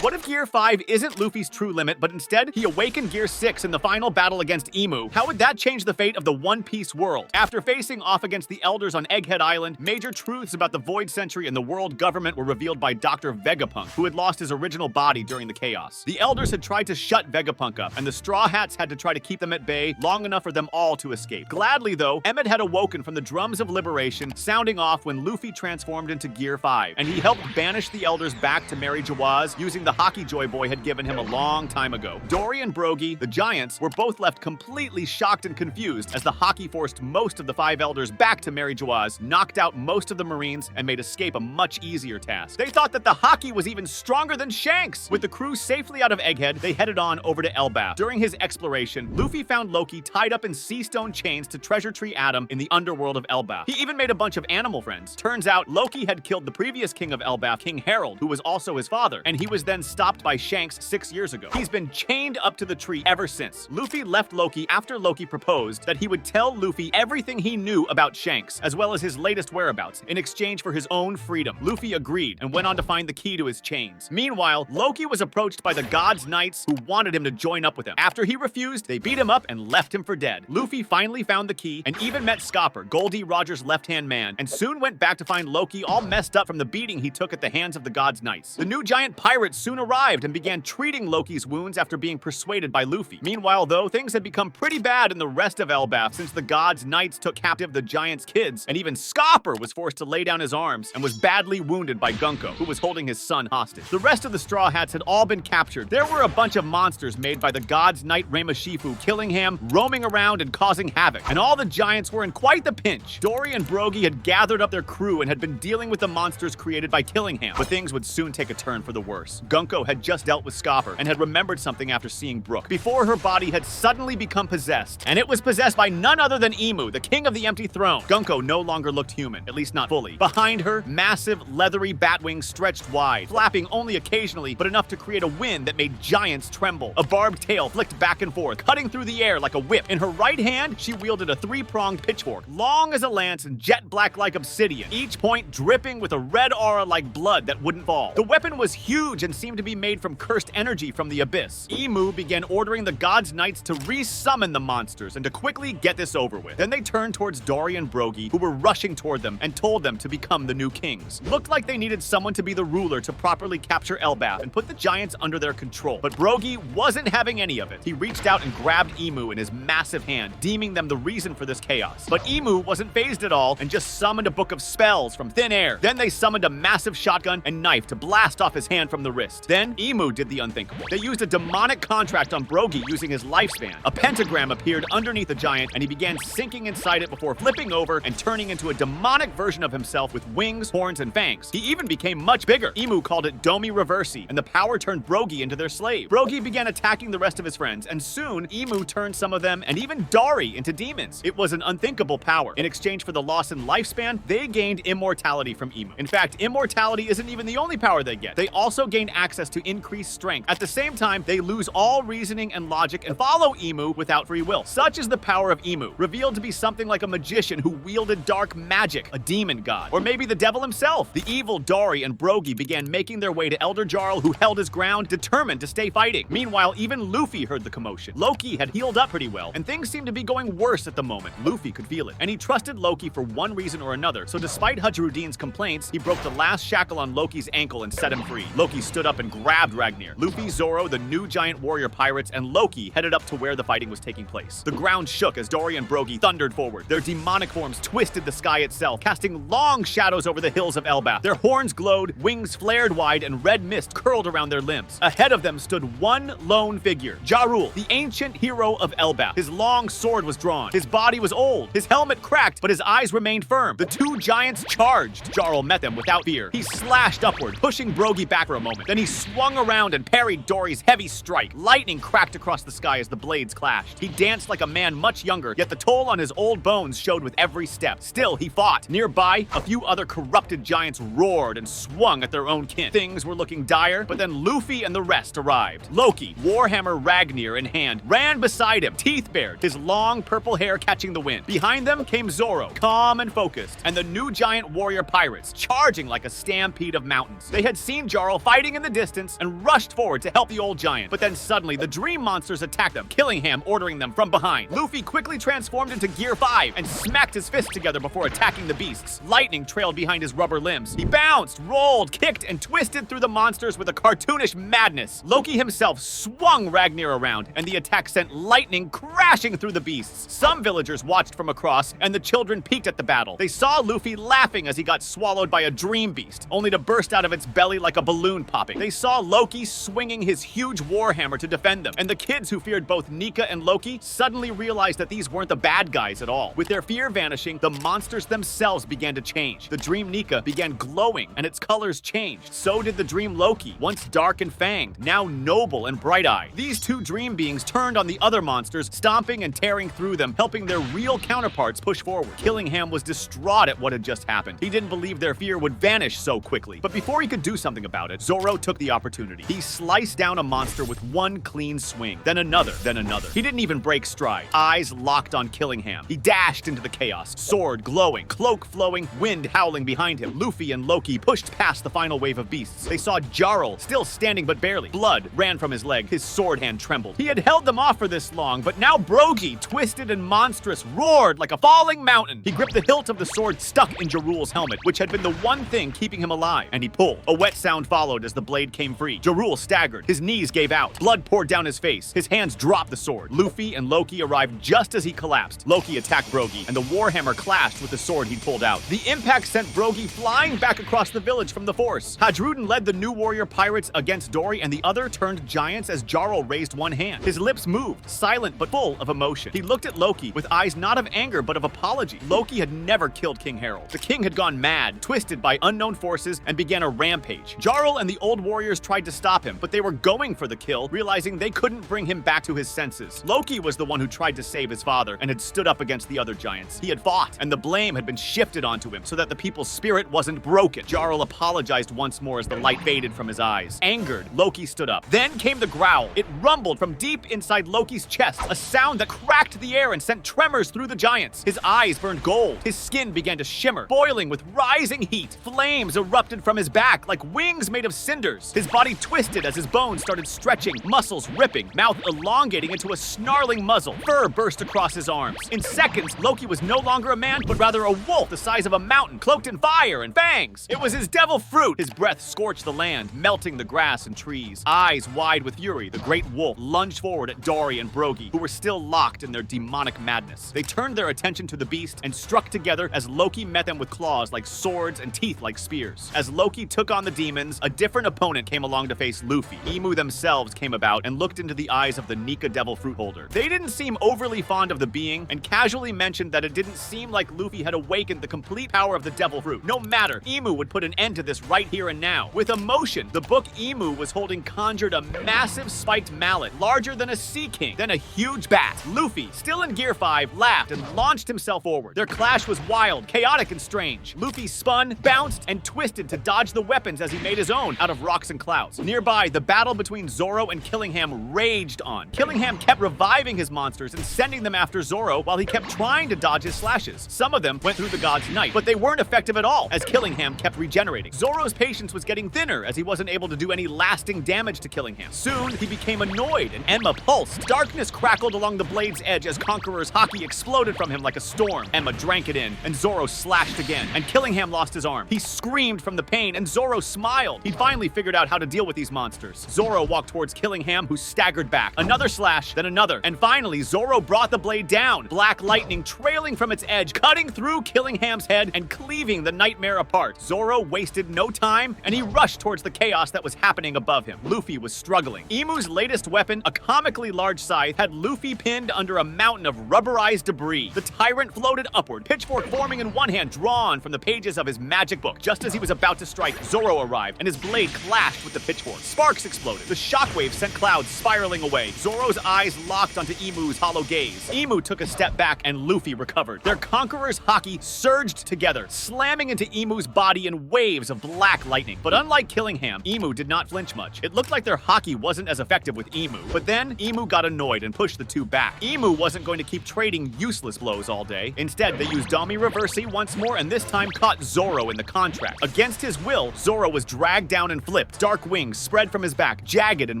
What if Gear 5 isn't Luffy's true limit, but instead he awakened Gear 6 in the final battle against Emu? How would that change the fate of the One Piece world? After facing off against the Elders on Egghead Island, major truths about the Void Century and the world government were revealed by Dr. Vegapunk, who had lost his original body during the chaos. The Elders had tried to shut Vegapunk up, and the Straw Hats had to try to keep them at bay long enough for them all to escape. Gladly, though, Emmett had awoken from the drums of liberation, sounding off when Luffy transformed into Gear 5, and he helped banish the Elders back to Mary Jawaz using the Hockey Joy Boy had given him a long time ago. Dory and Brogy, the Giants, were both left completely shocked and confused as the Hockey forced most of the 5 Elders back to Mary Jawaz, knocked out most of the Marines, and made escape a much easier task. They thought that the Hockey was even stronger than Shanks! With the crew safely out of Egghead, they headed on over to Elbaf. During his exploration, Luffy found Loki tied up in sea stone chains to Treasure Tree Adam in the underworld of Elbaf. He even made a bunch of animal friends. Turns out, Loki had killed the previous king of Elbaf, King Harold, who was also his father, and he was then stopped by Shanks 6 years ago. He's been chained up to the tree ever since. Luffy left Loki after Loki proposed that he would tell Luffy everything he knew about Shanks, as well as his latest whereabouts, in exchange for his own freedom. Luffy agreed and went on to find the key to his chains. Meanwhile, Loki was approached by the God's Knights who wanted him to join up with him. After he refused, they beat him up and left him for dead. Luffy finally found the key and even met Scopper, Goldie Roger's left-hand man, and soon went back to find Loki all messed up from the beating he took at the hands of the God's Knights. The new giant pirates soon arrived and began treating Loki's wounds after being persuaded by Luffy. Meanwhile, though, things had become pretty bad in the rest of Elbaf since the God's Knights took captive the giant's kids, and even Scopper was forced to lay down his arms and was badly wounded by Gunko, who was holding his son hostage. The rest of the Straw Hats had all been captured. There were a bunch of monsters made by the God's Knight Ramashifu, Killingham, roaming around and causing havoc, and all the giants were in quite the pinch. Dory and Brogy had gathered up their crew and had been dealing with the monsters created by Killingham, but things would soon take a turn for the worse. Gunko had just dealt with Scopper and had remembered something after seeing Brook, before her body had suddenly become possessed, and it was possessed by none other than Emu, the king of the empty throne. Gunko no longer looked human, at least not fully. Behind her, massive, leathery bat wings stretched wide, flapping only occasionally, but enough to create a wind that made giants tremble. A barbed tail flicked back and forth, cutting through the air like a whip. In her right hand, she wielded a 3-pronged pitchfork, long as a lance and jet black like obsidian, each point dripping with a red aura like blood that wouldn't fall. The weapon was huge and seemed to be made from cursed energy from the abyss. Emu began ordering the God's Knights to re-summon the monsters and to quickly get this over with. Then they turned towards Dory and Brogy, who were rushing toward them, and told them to become the new kings. Looked like they needed someone to be the ruler to properly capture Elbaf and put the giants under their control. But Brogy wasn't having any of it. He reached out and grabbed Emu in his massive hand, deeming them the reason for this chaos. But Emu wasn't fazed at all and just summoned a book of spells from thin air. Then they summoned a massive shotgun and knife to blast off his hand from the wrist. Then Emu did the unthinkable. They used a demonic contract on Brogy using his lifespan. A pentagram appeared underneath the giant and he began sinking inside it before flipping over and turning into a demonic version of himself with wings, horns, and fangs. He even became much bigger. Emu called it Domi Reversi, and the power turned Brogy into their slave. Brogy began attacking the rest of his friends, and soon Emu turned some of them and even Dari into demons. It was an unthinkable power. In exchange for the loss in lifespan, they gained immortality from Emu. In fact, immortality isn't even the only power they get. They also gain access to increased strength. At the same time, they lose all reasoning and logic and follow Emu without free will. Such is the power of Emu, revealed to be something like a magician who wielded dark magic, a demon god, or maybe the devil himself. The evil Dari and Brogy began making their way to Elder Jarl, who held his ground, determined to stay fighting. Meanwhile, even Luffy heard the commotion. Loki had healed up pretty well, and things seemed to be going worse at the moment. Luffy could feel it, and he trusted Loki for one reason or another, so despite Hajruddin's complaints, he broke the last shackle on Loki's ankle and set him free. Loki stood up and grabbed Ragnir. Luffy, Zoro, the new giant warrior pirates, and Loki headed up to where the fighting was taking place. The ground shook as Dory and Brogy thundered forward. Their demonic forms twisted the sky itself, casting long shadows over the hills of Elbaf. Their horns glowed, wings flared wide, and red mist curled around their limbs. Ahead of them stood one lone figure, Jarul, the ancient hero of Elbaf. His long sword was drawn. His body was old. His helmet cracked, but his eyes remained firm. The two giants charged. Jarl met them without fear. He slashed upward, pushing Brogy back for a moment. Then he swung around and parried Dory's heavy strike. Lightning cracked across the sky as the blades clashed. He danced like a man much younger, yet the toll on his old bones showed with every step. Still, he fought. Nearby, a few other corrupted giants roared and swung at their own kin. Things were looking dire, but then Luffy and the rest arrived. Loki, Warhammer Ragnir in hand, ran beside him, teeth bared, his long purple hair catching the wind. Behind them came Zoro, calm and focused, and the new giant warrior pirates, charging like a stampede of mountains. They had seen Jarl fighting in the distance and rushed forward to help the old giant. But then suddenly, the dream monsters attacked them, Killingham ordering them from behind. Luffy quickly transformed into Gear 5 and smacked his fists together before attacking the beasts. Lightning trailed behind his rubber limbs. He bounced, rolled, kicked, and twisted through the monsters with a cartoonish madness. Loki himself swung Ragnir around, and the attack sent lightning crashing through the beasts. Some villagers watched from across, and the children peeked at the battle. They saw Luffy laughing as he got swallowed by a dream beast, only to burst out of its belly like a balloon popping. They saw Loki swinging his huge warhammer to defend them, and the kids who feared both Nika and Loki suddenly realized that these weren't the bad guys at all. With their fear vanishing, the monsters themselves began to change. The dream Nika began glowing, and its colors changed. So did the dream Loki, once dark and fanged, now noble and bright-eyed. These two dream beings turned on the other monsters, stomping and tearing through them, helping their real counterparts push forward. Killingham was distraught at what had just happened. He didn't believe their fear would vanish so quickly. But before he could do something about it, Zoro took the opportunity. He sliced down a monster with one clean swing, then another, then another. He didn't even break stride. Eyes locked on Killingham. He dashed into the chaos, sword glowing, cloak flowing, wind howling behind him. Luffy and Loki pushed past the final wave of beasts. They saw Jarl still standing but barely. Blood ran from his leg. His sword hand trembled. He had held them off for this long, but now Brogy, twisted and monstrous, roared like a falling mountain. He gripped the hilt of the sword stuck in Jarul's helmet, which had been the one thing keeping him alive, and he pulled. A wet sound followed as the blade came free. Jarul staggered. His knees gave out. Blood poured down his face. His hands dropped the sword. Luffy and Loki arrived just as he collapsed. Loki attacked Brogy, and the warhammer clashed with the sword he pulled out. The impact sent Brogy flying back across the village from the force. Hadruden led the new warrior pirates against Dory, and the other turned giants as Jarl raised one hand. His lips moved, silent but full of emotion. He looked at Loki with eyes not of anger but of apology. Loki had never killed King Harold. The king had gone mad, twisted by unknown forces, and began a rampage. Jarl and the old warriors tried to stop him, but they were going for the kill, realizing they couldn't bring him back to his senses. Loki was the one who tried to save his father and had stood up against the other giants. He had fought, and the blame had been shifted onto him so that the people's spirit wasn't broken. Jarl apologized once more as the light faded from his eyes. Angered, Loki stood up. Then came the growl. It rumbled from deep inside Loki's chest, a sound that cracked the air and sent tremors through the giants. His eyes burned gold. His skin began to shimmer, boiling with rising heat. Flames erupted from his back like wings made of cinders. His body twisted as his bones started stretching, muscles ripping, mouth elongating into a snarling muzzle. Fur burst across his arms. In seconds, Loki was no longer a man, but rather a wolf the size of a mountain, cloaked in fire and fangs. It was his devil fruit. His breath scorched the land, melting the grass and trees. Eyes wide with fury, the great wolf lunged forward at Dory and Brogy, who were still locked in their demonic madness. They turned their attention to the beast and struck together as Loki met them with claws like swords and teeth like spears. As Loki took on the demons, a different opponent came along to face Luffy. Emu themselves came about and looked into the eyes of the Nika devil fruit holder. They didn't seem overly fond of the being and casually mentioned that it didn't seem like Luffy had awakened the complete power of the devil fruit. No matter, Emu would put an end to this right here and now. With emotion, the book Emu was holding conjured a massive spiked mallet, larger than a sea king, then a huge bat. Luffy, still in Gear 5, laughed and launched himself forward. Their clash was wild, chaotic, and strange. Luffy spun, bounced, and twisted to dodge the weapons as he made his own out of rocks and clouds. Nearby, the battle between Zoro and Killingham raged on. Killingham kept reviving his monsters and sending them after Zoro while he kept trying to dodge his slashes. Some of them went through the god's knife, but they weren't effective at all as Killingham kept regenerating. Zoro's patience was getting thinner as he wasn't able to do any lasting damage to Killingham. Soon, he became annoyed and Emma pulsed. Darkness crackled along the blade's edge as Conqueror's hockey exploded from him like a storm. Emma drank it in, and Zoro slashed again, and Killingham lost his arm. He screamed from the pain, and Zoro smiled. He'd finally figured out how to deal with these monsters. Zoro walked towards Killingham, who staggered back. Another slash, then another, and finally, Zoro brought the blade down. Black lightning trailing from its edge, cutting through Killingham's head and cleaving the nightmare apart. Zoro wasted no time, and he rushed towards the chaos that was happening above him. Luffy was struggling. Emu's latest weapon, a comically large scythe, had Luffy pinned under a mountain of rubberized debris. The tyrant floated upward, pitchfork forming in one hand, drawn from the pages of his magic book. Just as he was about to strike, Zoro arrived, and his blade clashed with the pitchfork. Sparks exploded. The shockwave sent clouds spiraling away. Zoro's eyes locked onto Emu's hollow gaze. Emu took a step back, and Luffy recovered. Their conqueror's haki surged together, slamming into Emu's body in waves of black lightning. But unlike Killingham, Emu did not flinch much. It looked like their haki wasn't as effective with Emu. But then, Emu got annoyed and pushed the two back. Emu wasn't going to keep trading useless blows all day. Instead, they used Dami Reversi once more and this time caught Zoro in the contract. Against his will, Zoro was dragged down and floated flipped. Dark wings spread from his back, jagged and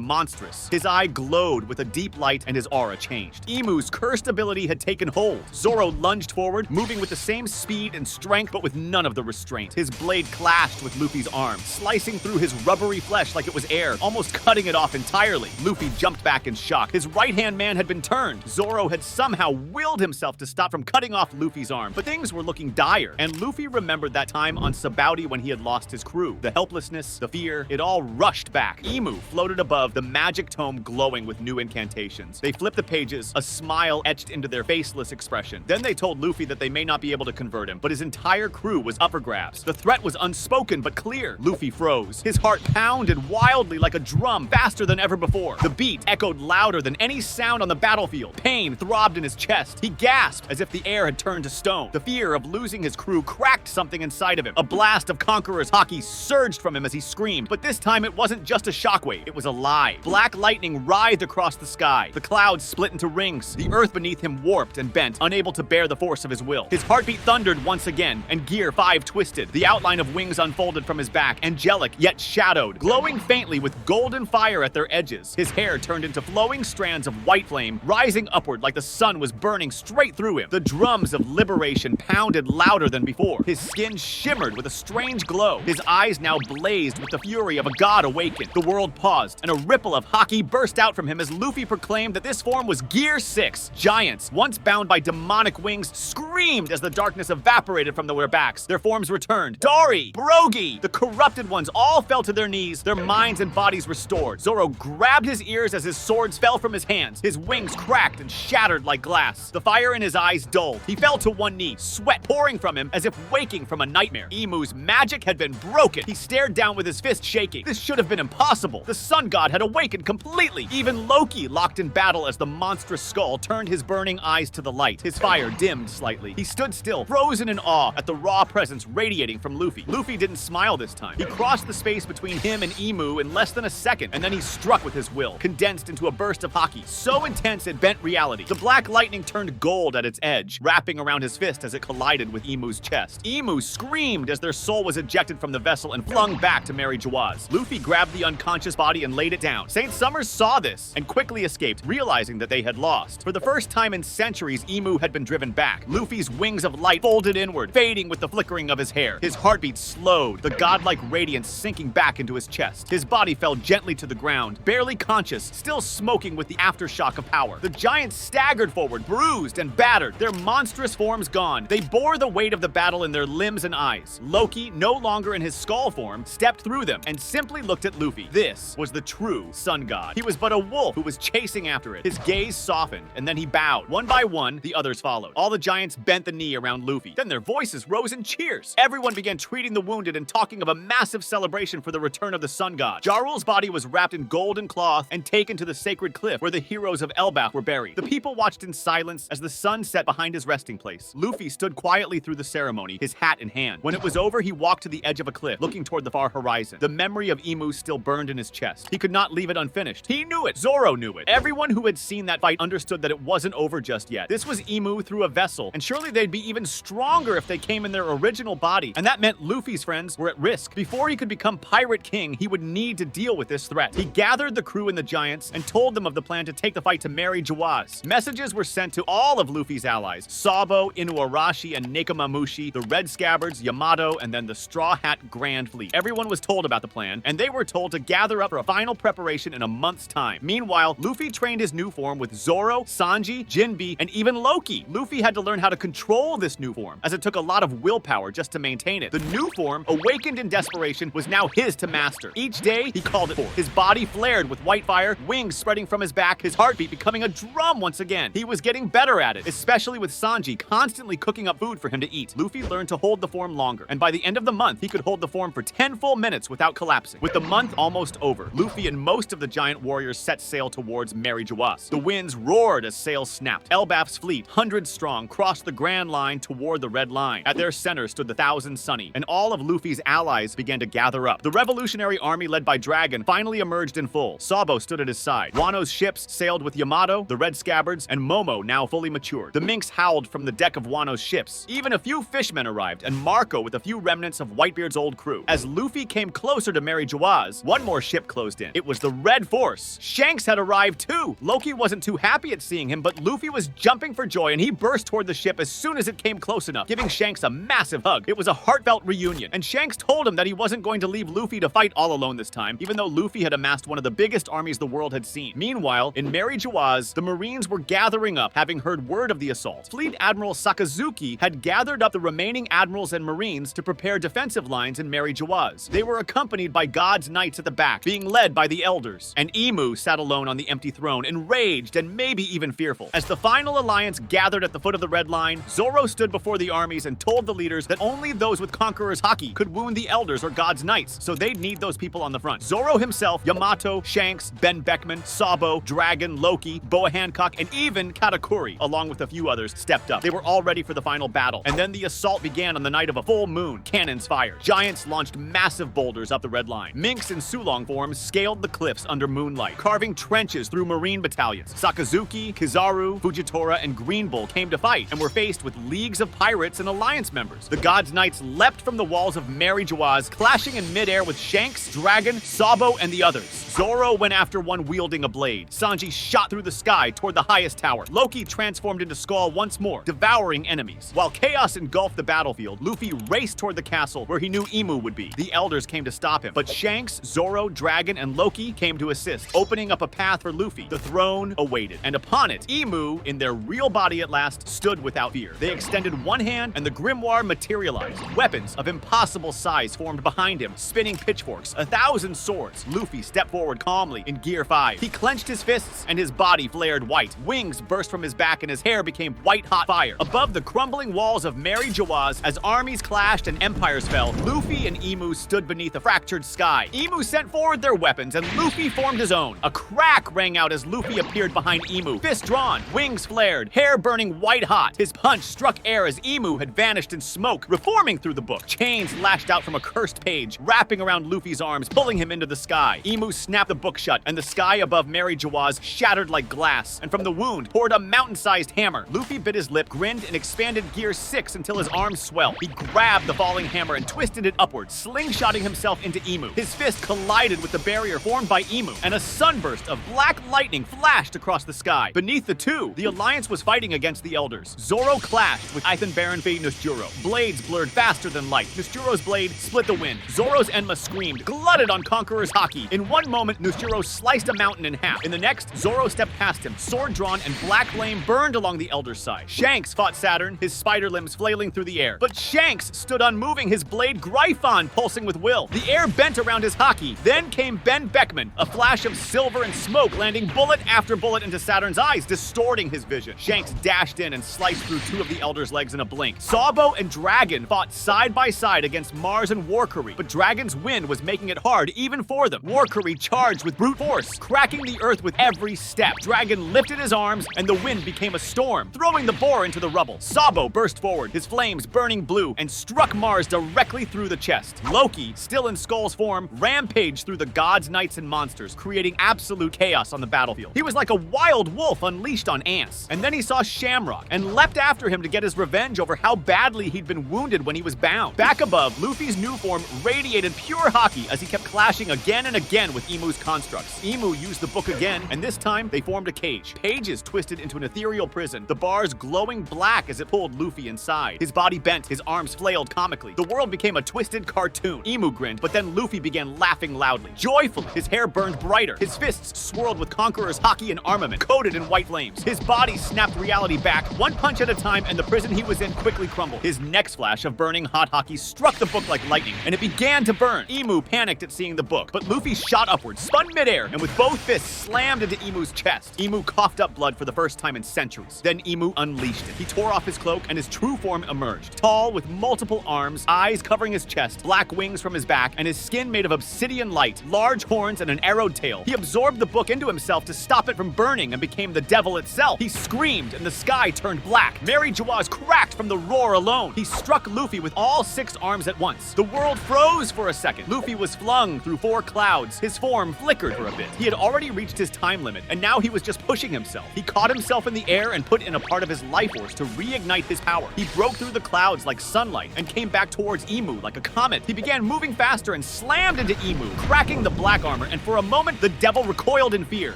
monstrous. His eye glowed with a deep light and his aura changed. Imu's cursed ability had taken hold. Zoro lunged forward, moving with the same speed and strength but with none of the restraint. His blade clashed with Luffy's arm, slicing through his rubbery flesh like it was air, almost cutting it off entirely. Luffy jumped back in shock. His right-hand man had been turned. Zoro had somehow willed himself to stop from cutting off Luffy's arm, but things were looking dire, and Luffy remembered that time on Sabaody when he had lost his crew. The helplessness, the fear, it all rushed back. Imu floated above, the magic tome glowing with new incantations. They flipped the pages, a smile etched into their faceless expression. Then they told Luffy that they may not be able to convert him, but his entire crew was up for grabs. The threat was unspoken but clear. Luffy froze. His heart pounded wildly like a drum, faster than ever before. The beat echoed louder than any sound on the battlefield. Pain throbbed in his chest. He gasped as if the air had turned to stone. The fear of losing his crew cracked something inside of him. A blast of Conqueror's haki surged from him as he screamed, but this time it wasn't just a shockwave, it was alive. Black lightning writhed across the sky. The clouds split into rings. The earth beneath him warped and bent, unable to bear the force of his will. His heartbeat thundered once again, and Gear 5 twisted. The outline of wings unfolded from his back, angelic yet shadowed, glowing faintly with golden fire at their edges. His hair turned into flowing strands of white flame, rising upward like the sun was burning straight through him. The drums of liberation pounded louder than before. His skin shimmered with a strange glow. His eyes now blazed with the fury of a god awakened. The world paused, and a ripple of haki burst out from him as Luffy proclaimed that this form was Gear 6. Giants, once bound by demonic wings, screamed as the darkness evaporated from their backs. Their forms returned. Dari, Brogy, the corrupted ones all fell to their knees, their minds and bodies restored. Zoro grabbed his ears as his swords fell from his hands. His wings cracked and shattered like glass. The fire in his eyes dulled. He fell to one knee, sweat pouring from him as if waking from a nightmare. Imu's magic had been broken. He stared down with his fist shaking. This should have been impossible. The sun god had awakened completely. Even Loki locked in battle as the monstrous skull turned his burning eyes to the light. His fire dimmed slightly. He stood still, frozen in awe at the raw presence radiating from Luffy. Luffy didn't smile this time. He crossed the space between him and Imu in less than a second, and then he struck with his will, condensed into a burst of haki, so intense it bent reality. The black lightning turned gold at its edge, wrapping around his fist as it collided with Imu's chest. Imu screamed as their soul was ejected from the vessel and flung back to Mary Jawaz. Luffy grabbed the unconscious body and laid it down. Saint Summers saw this and quickly escaped, realizing that they had lost. For the first time in centuries, Imu had been driven back. Luffy's wings of light folded inward, fading with the flickering of his hair. His heartbeat slowed, the godlike radiance sinking back into his chest. His body fell gently to the ground, barely conscious, still smoking with the aftershock of power. The giants staggered forward, bruised and battered, their monstrous forms gone. They bore the weight of the battle in their limbs and eyes. Loki, no longer in his skull form, stepped through them and simply looked at Luffy. This was the true sun god. He was but a wolf who was chasing after it. His gaze softened, and then he bowed. One by one, the others followed. All the giants bent the knee around Luffy. Then their voices rose in cheers. Everyone began treating the wounded and talking of a massive celebration for the return of the sun god. Jarul's body was wrapped in golden cloth and taken to the sacred cliff where the heroes of Elbaf were buried. The people watched in silence as the sun set behind his resting place. Luffy stood quietly through the ceremony, his hat in hand. When it was over, he walked to the edge of a cliff, looking toward the far horizon. The memory of Imu still burned in his chest. He could not leave it unfinished. He knew it. Zoro knew it. Everyone who had seen that fight understood that it wasn't over just yet. This was Imu through a vessel, and surely they'd be even stronger if they came in their original body. And that meant Luffy's friends were at risk. Before he could become Pirate King, he would need to deal with this threat. He gathered the crew and the giants and told them of the plan to take the fight to Mary Jawaz. Messages were sent to all of Luffy's allies: Sabo, Inuarashi, and Nekomamushi, the Red Scabbards, Yamato, and then the Straw Hat Grand Fleet. Everyone was told about the plan, and they were told to gather up for a final preparation in a month's time. Meanwhile, Luffy trained his new form with Zoro, Sanji, Jinbe, and even Loki. Luffy had to learn how to control this new form, as it took a lot of willpower just to maintain it. The new form, awakened in desperation, was now his to master. Each day, he called it forth. His body flared with white fire, wings spreading from his back, his heartbeat becoming a drum once again. He was getting better at it, especially with Sanji constantly cooking up food for him to eat. Luffy learned to hold the form longer, and by the end of the month, he could hold the form for 10 full minutes without collapsing. With the month almost over, Luffy and most of the giant warriors set sail towards Mary Jawaz. The winds roared as sails snapped. Elbaf's fleet, hundreds strong, crossed the Grand Line toward the Red Line. At their center stood the Thousand Sunny, and all of Luffy's allies began to gather up. The revolutionary army led by Dragon finally emerged in full. Sabo stood at his side. Wano's ships sailed with Yamato, the Red Scabbards, and Momo now fully matured. The minks howled from the deck of Wano's ships. Even a few fishmen arrived, and Marco with a few remnants of Whitebeard's old crew. As Luffy came closer closer to Mary Jawaaz, one more ship closed in. It was the Red Force. Shanks had arrived too. Loki wasn't too happy at seeing him, but Luffy was jumping for joy and he burst toward the ship as soon as it came close enough, giving Shanks a massive hug. It was a heartfelt reunion, and Shanks told him that he wasn't going to leave Luffy to fight all alone this time, even though Luffy had amassed one of the biggest armies the world had seen. Meanwhile, in Mary Jawaaz, the Marines were gathering up, having heard word of the assault. Fleet Admiral Sakazuki had gathered up the remaining admirals and Marines to prepare defensive lines in Mary Jawaaz. They were accompanied by God's Knights at the back, being led by the Elders. And Imu sat alone on the empty throne, enraged and maybe even fearful. As the final alliance gathered at the foot of the Red Line, Zoro stood before the armies and told the leaders that only those with Conqueror's Haki could wound the Elders or God's Knights, so they'd need those people on the front. Zoro himself, Yamato, Shanks, Ben Beckman, Sabo, Dragon, Loki, Boa Hancock, and even Katakuri, along with a few others, stepped up. They were all ready for the final battle, and then the assault began on the night of a full moon. Cannons fired. Giants launched massive boulders up the Red Line. Minks in Sulong forms scaled the cliffs under moonlight, carving trenches through Marine battalions. Sakazuki, Kizaru, Fujitora, and Green Bull came to fight, and were faced with leagues of pirates and alliance members. The God's Knights leapt from the walls of Mary Jawaaz, clashing in midair with Shanks, Dragon, Sabo, and the others. Zoro went after one wielding a blade. Sanji shot through the sky toward the highest tower. Loki transformed into Skull once more, devouring enemies. While chaos engulfed the battlefield, Luffy raced toward the castle where he knew Imu would be. The Elders came to stop him, but Shanks, Zoro, Dragon, and Loki came to assist, opening up a path for Luffy. The throne awaited, and upon it, Imu, in their real body at last, stood without fear. They extended one hand, and the grimoire materialized. Weapons of impossible size formed behind him, spinning pitchforks, 1,000 swords. Luffy stepped forward calmly in Gear 5. He clenched his fists, and his body flared white. Wings burst from his back, and his hair became white-hot fire. Above the crumbling walls of Mary Jawaaz, as armies clashed and empires fell, Luffy and Imu stood beneath a fractured sky. Imu sent forward their weapons, and Luffy formed his own. A crack rang out as Luffy appeared behind Imu. Fist drawn, wings flared, hair burning white-hot. His punch struck air as Imu had vanished in smoke, reforming through the book. Chains lashed out from a cursed page, wrapping around Luffy's arms, pulling him into the sky. Imu snapped the book shut, and the sky above Mary Jawaaz shattered like glass, and from the wound poured a mountain-sized hammer. Luffy bit his lip, grinned, and expanded Gear 6 until his arms swelled. He grabbed the falling hammer and twisted it upward, slingshotting himself into Imu. His fist collided with the barrier formed by Imu, and a sunburst of black lightning flashed across the sky. Beneath the two, the Alliance was fighting against the Elders. Zoro clashed with Ithan Barenfei Nusjuro. Blades blurred faster than light. Nusjuro's blade split the wind. Zoro's Enma screamed, glutted on Conqueror's Haki. In one moment, Nusjuro sliced a mountain in half. In the next, Zoro stepped past him, sword drawn, and black flame burned along the Elder's side. Shanks fought Saturn, his spider limbs flailing through the air. But Shanks stood unmoving, his blade Gryphon pulsing with will. The air bent around his Haki. Then came Ben Beckman, a flash of silver and smoke landing bullet after bullet into Saturn's eyes, distorting his vision. Shanks dashed in and sliced through two of the Elder's legs in a blink. Sabo and Dragon fought side by side against Mars and Warcurry, but Dragon's wind was making it hard even for them. Warcurry charged with brute force, cracking the earth with every step. Dragon lifted his arms, and the wind became a storm, throwing the boar into the rubble. Sabo burst forward, his flames burning blue, and struck Mars directly through the chest. Loki, still in Skull's form, rampaged through the gods, knights, and monsters, creating absolute chaos on the battlefield. He was like a wild wolf unleashed on ants. And then he saw Shamrock, and leapt after him to get his revenge over how badly he'd been wounded when he was bound. Back above, Luffy's new form radiated pure Haki as he kept clashing again and again with Imu's constructs. Imu used the book again, and this time they formed a cage. Pages twisted into an ethereal prison, the bars glowing black as it pulled Luffy inside. His body bent, his arms flailed comically. The world became a twisted cartoon. Imu grinned, but then Luffy began laughing loudly, joyfully. His hair burned brighter. His fists swirled with Conqueror's Haki and armament, coated in white flames. His body snapped reality back, one punch at a time, and the prison he was in quickly crumbled. His next flash of burning hot Haki struck the book like lightning, and it began to burn. Imu panicked at seeing the book, but Luffy shot upward, spun midair, and with both fists slammed into Imu's chest. Imu coughed up blood for the first time in centuries. Then Imu unleashed it. He tore off his cloak, and his true form emerged. Tall, with multiple arms, eyes covering his chest, black wings from his back, and his skin made of obsidian light, large horns, and an arrowed tail. He absorbed the book into himself to stop it from burning and became the devil itself. He screamed, and the sky turned black. Mary Jawaaz cracked from the roar alone. He struck Luffy with all 6 arms at once. The world froze for a second. Luffy was flung through 4 clouds. His form flickered for a bit. He had already reached his time limit, and now he was just pushing himself. He caught himself in the air and put in a part of his life force to reignite his power. He broke through the clouds like sunlight and came back towards Imu like a comet. He began moving faster and slammed into Emu, cracking the black armor, and for a moment, the devil recoiled in fear.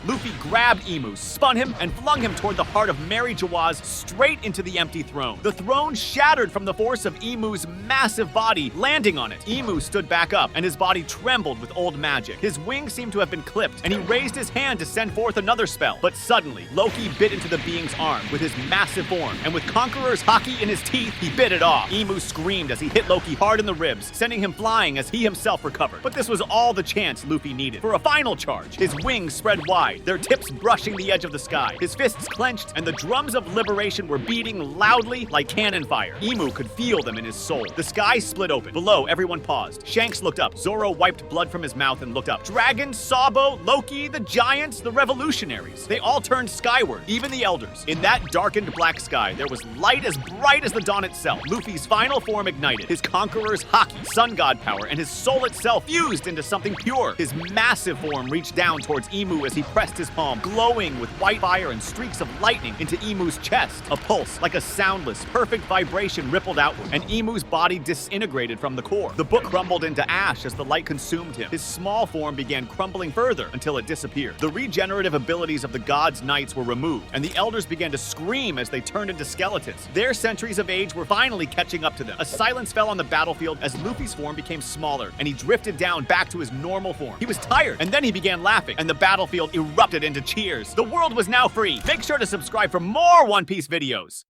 Luffy grabbed Emu, spun him, and flung him toward the heart of Mary Jawaz, straight into the empty throne. The throne shattered from the force of Emu's massive body, landing on it. Emu stood back up, and his body trembled with old magic. His wings seemed to have been clipped, and he raised his hand to send forth another spell. But suddenly, Loki bit into the being's arm with his massive form, and with Conqueror's haki in his teeth, he bit it off. Emu screamed as he hit Loki hard in the ribs, sending him flying as he himself recovered. But this was all the chance Luffy needed for a final charge. His wings spread wide, their tips brushing the edge of the sky. His fists clenched, and the drums of liberation were beating loudly like cannon fire. Emu could feel them in his soul. The sky split open. Below, everyone paused. Shanks looked up. Zoro wiped blood from his mouth and looked up. Dragon, Sabo, Loki, the giants, the revolutionaries. They all turned skyward, even the elders. In that darkened black sky, there was light as bright as the dawn itself. Luffy's final form ignited. His Conqueror's haki, sun god power, and his soul itself fused into something pure. His massive form reached down towards Emu as he pressed his palm, glowing with white fire and streaks of lightning into Emu's chest. A pulse, like a soundless, perfect vibration rippled outward, and Emu's body disintegrated from the core. The book crumbled into ash as the light consumed him. His small form began crumbling further until it disappeared. The regenerative abilities of the gods' knights were removed, and the elders began to scream as they turned into skeletons. Their centuries of age were finally catching up to them. A silence fell on the battlefield as Luffy's form became smaller, and he drifted down back to his normal form. He was tired, and then he began laughing, and the battlefield erupted into cheers. The world was now free. Make sure to subscribe for more One Piece videos.